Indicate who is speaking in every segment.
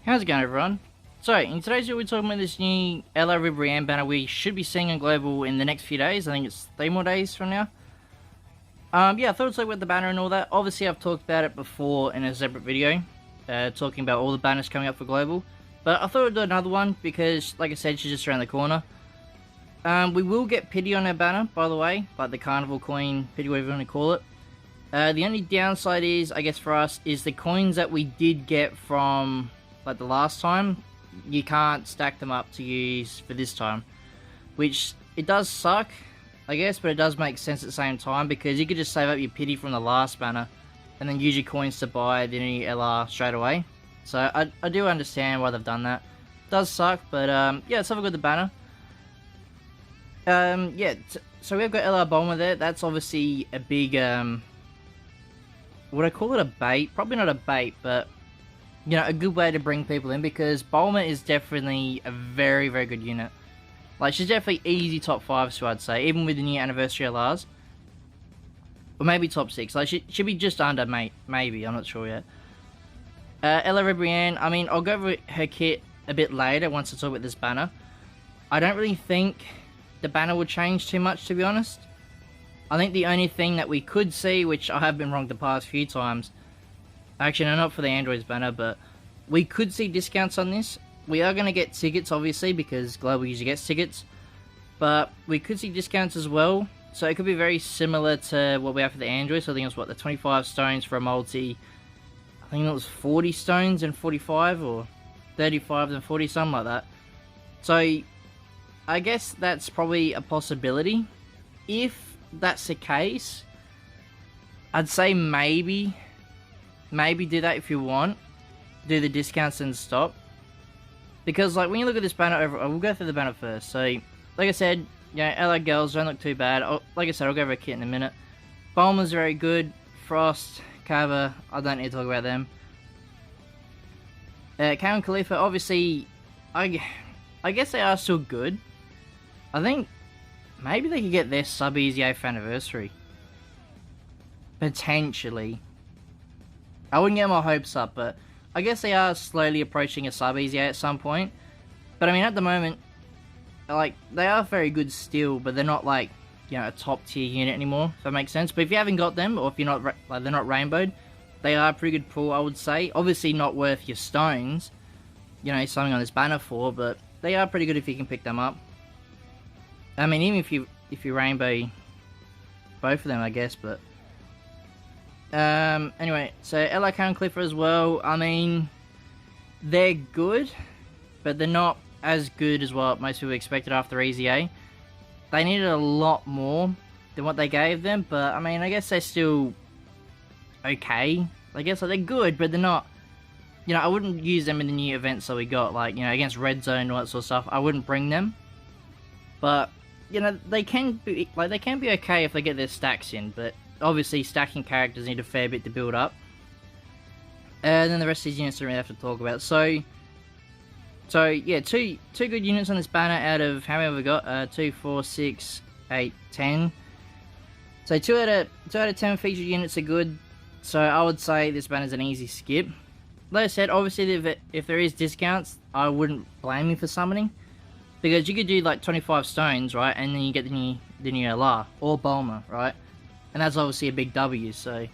Speaker 1: How's it going, everyone? So, in today's video we're talking about this new LR Ribrianne banner we should be seeing on Global in the next few days. I think it's 3 more days from now. Yeah, I thought I'd talk about the banner and all that. Obviously, I've talked about it before in a separate video, talking about all the banners coming up for Global. But I thought I'd do another one because, like I said, she's just around the corner. We will get Pity on our banner, by the way, like the Carnival Coin, Pity, whatever you want to call it. The only downside is, I guess for us, is the coins that we did get from like the last time, you can't stack them up to use for this time, which it does suck, I guess, but it does make sense at the same time because you could just save up your Pity from the last banner and then use your coins to buy the new LR straight away. So I do understand why they've done that. It does suck, but yeah, let's have a look at the banner. Yeah, so we've got LR Bomber there. That's obviously a big, would I call it a bait? Probably not a bait, but you know, a good way to bring people in because Bulma is definitely a very, very good unit. Like, she's definitely easy top 5, so I'd say, even with the new anniversary LRs. Or maybe top 6. Like, she'd be just under, maybe, I'm not sure yet. LR Ribrianne, I mean, I'll go over her kit a bit later once I talk about this banner. I don't really think the banner will change too much, to be honest. I think the only thing that we could see, which I have been wrong the past few times, actually, no, not for the Androids banner, but we could see discounts on this. We are going to get tickets, obviously, because Global usually gets tickets. But we could see discounts as well. So it could be very similar to what we have for the Android. So I think it was, what, the 25 stones for a multi. I think it was 40 stones and 45, or 35 and 40, something like that. So I guess that's probably a possibility. If that's the case, I'd say maybe do that if you want. Do the discounts and stop. Because, like, when you look at this banner over... we'll go through the banner first. So, like I said, you know, LR girls don't look too bad. Like I said, I'll go over a kit in a minute. Bulma's very good. Frost, Kava, I don't need to talk about them. Karen Khalifa, obviously, I guess they are still good. I think maybe they could get their sub-easy 8th anniversary. Potentially. I wouldn't get my hopes up, but I guess they are slowly approaching a sub-easy at some point. But I mean, at the moment, like, they are very good still, but they're not like, you know, a top tier unit anymore, if that makes sense. But if you haven't got them, or if you're not, like, they're not rainbowed, they are a pretty good pull, I would say. Obviously not worth your stones, you know, something on this banner for, but they are pretty good if you can pick them up. I mean, even if you rainbow both of them, I guess, but anyway, so LR Karen Clifford as well. I mean, they're good, but they're not as good as what most people expected after Easy A. They needed a lot more than what they gave them, but I mean, I guess they're still okay. I guess, like, they're good, but they're not, you know, I wouldn't use them in the new events that we got, like, you know, against Red Zone and all that sort of stuff. I wouldn't bring them, but you know, they can be, like, they can be okay if they get their stacks in, but obviously stacking characters need a fair bit to build up. And then the rest of these units don't really have to talk about. So yeah, two good units on this banner out of how many have we got? 2, 4, 6, 8, 10. So 2 out of 10 featured units are good. So I would say this banner's an easy skip. Like I said, obviously if there is discounts, I wouldn't blame you for summoning. Because you could do like 25 stones, right? And then you get the new LR or Bulma, right? And that's obviously a big W, so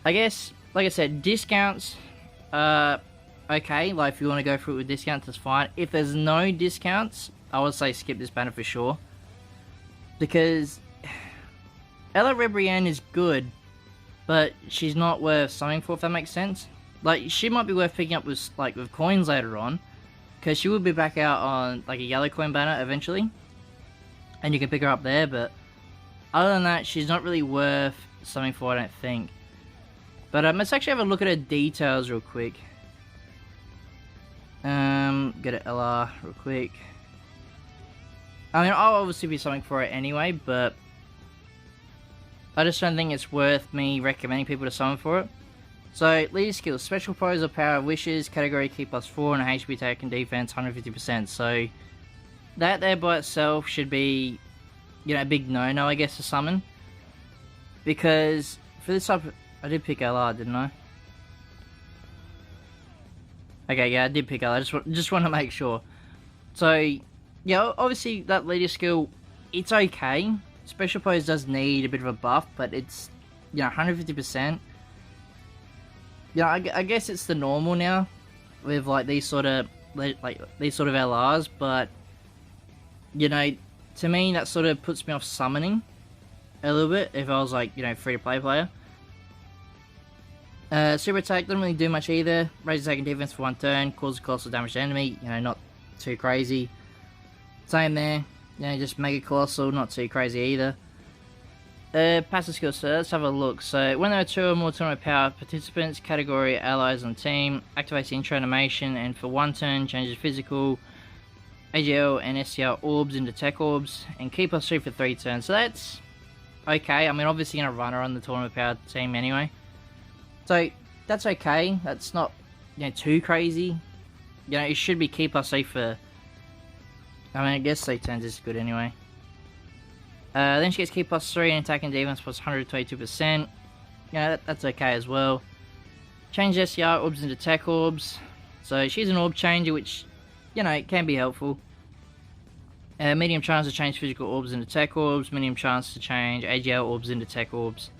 Speaker 1: I guess, like I said, discounts, okay, like if you want to go through it with discounts, that's fine. If there's no discounts, I would say skip this banner for sure. Because LR Ribrianne is good, but she's not worth something for, if that makes sense. Like, she might be worth picking up with, like, with coins later on, because she will be back out on, like, a yellow coin banner eventually, and you can pick her up there, but other than that, she's not really worth something for, I don't think. But let's actually have a look at her details real quick. Get an LR real quick. I mean, I'll obviously be something for it anyway, but I just don't think it's worth me recommending people to summon for it. So, leader skills, special pose or power of wishes, category key +4, and a HP attack and defense 150%. So, that there by itself should be, you know, a big no-no, I guess, to summon. Because for this type of, I did pick LR, didn't I? Okay, yeah, I did pick up. I just want to make sure. So, yeah, obviously that leader skill, it's okay. Special pose does need a bit of a buff, but it's, 150%. I guess it's the normal now with like these sort of LRs, but to me that sort of puts me off summoning a little bit if I was like free to play player. Super attack doesn't really do much either. Raises attack and defense for 1 turn, causes colossal damage to enemy. Not too crazy. Same there. Just mega colossal, not too crazy either. Passive skills, so let's have a look. So, when there are 2 or more tournament power participants, category, allies on team, activates the intro animation, and for 1 turn, changes physical, AGL, and SCR orbs into tech orbs, and keep us 3 for 3 turns. So that's okay. I mean, obviously, going to run her on the tournament power team anyway. So, that's okay. That's not, too crazy. It should be keep us safe for, I guess 3 turns is good anyway. Then she gets Ki plus 3 and attack and defense plus 122%. That's okay as well. Change SCR orbs into tech orbs. So she's an orb changer, which, can be helpful. Medium chance to change physical orbs into tech orbs. Medium chance to change AGL orbs into tech orbs.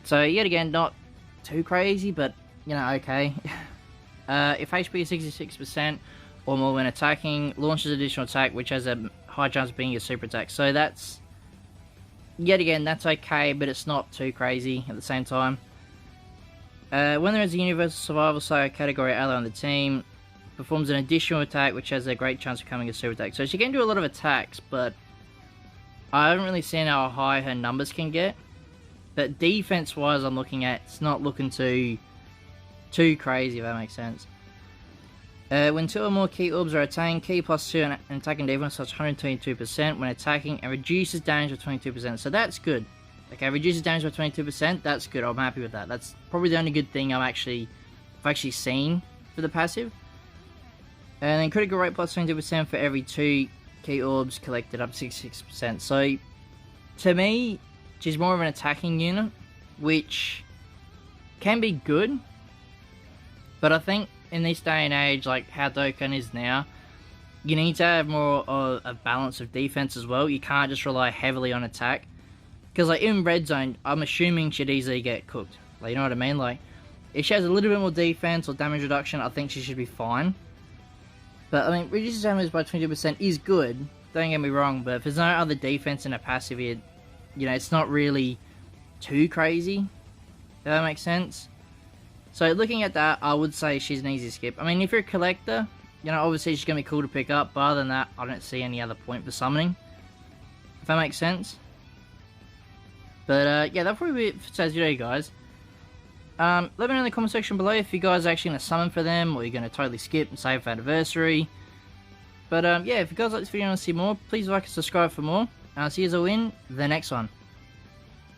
Speaker 1: So yet again, not too crazy, but, okay. If HP is 66% or more when attacking, launches additional attack, which has a high chance of being a super attack. So that's, yet again, that's okay, but it's not too crazy at the same time. When there is a Universal Survival Saga category ally on the team, performs an additional attack, which has a great chance of becoming a super attack. So she can do a lot of attacks, but I haven't really seen how high her numbers can get. But defense-wise, I'm looking at, it's not looking too crazy, if that makes sense. When 2 or more Ki orbs are attained, Ki plus 2 and attacking defense plus 122% when attacking, and reduces damage by 22%. So that's good. Okay, reduces damage by 22%. That's good. I'm happy with that. That's probably the only good thing I've actually seen for the passive. And then critical rate plus 22% for every 2 Ki orbs collected, up to 66%. So to me, she's more of an attacking unit, which can be good. But I think in this day and age, like how Dokkan is now, you need to have more of a balance of defense as well. You can't just rely heavily on attack. Because like in red zone, I'm assuming she'd easily get cooked. Like, you know what I mean? Like, if she has a little bit more defense or damage reduction, I think she should be fine. But I mean, reduces damage by 22% is good. Don't get me wrong, but if there's no other defense in a passive, it's not really too crazy. If that makes sense. So looking at that, I would say she's an easy skip. I mean, if you're a collector, obviously she's going to be cool to pick up. But other than that, I don't see any other point for summoning. If that makes sense. But yeah, that'll probably be it for today's video, guys. Let me know in the comment section below if you guys are actually going to summon for them, or you're going to totally skip and save for anniversary. But yeah, if you guys like this video and want to see more, please like and subscribe for more. And I'll see you all in the next one.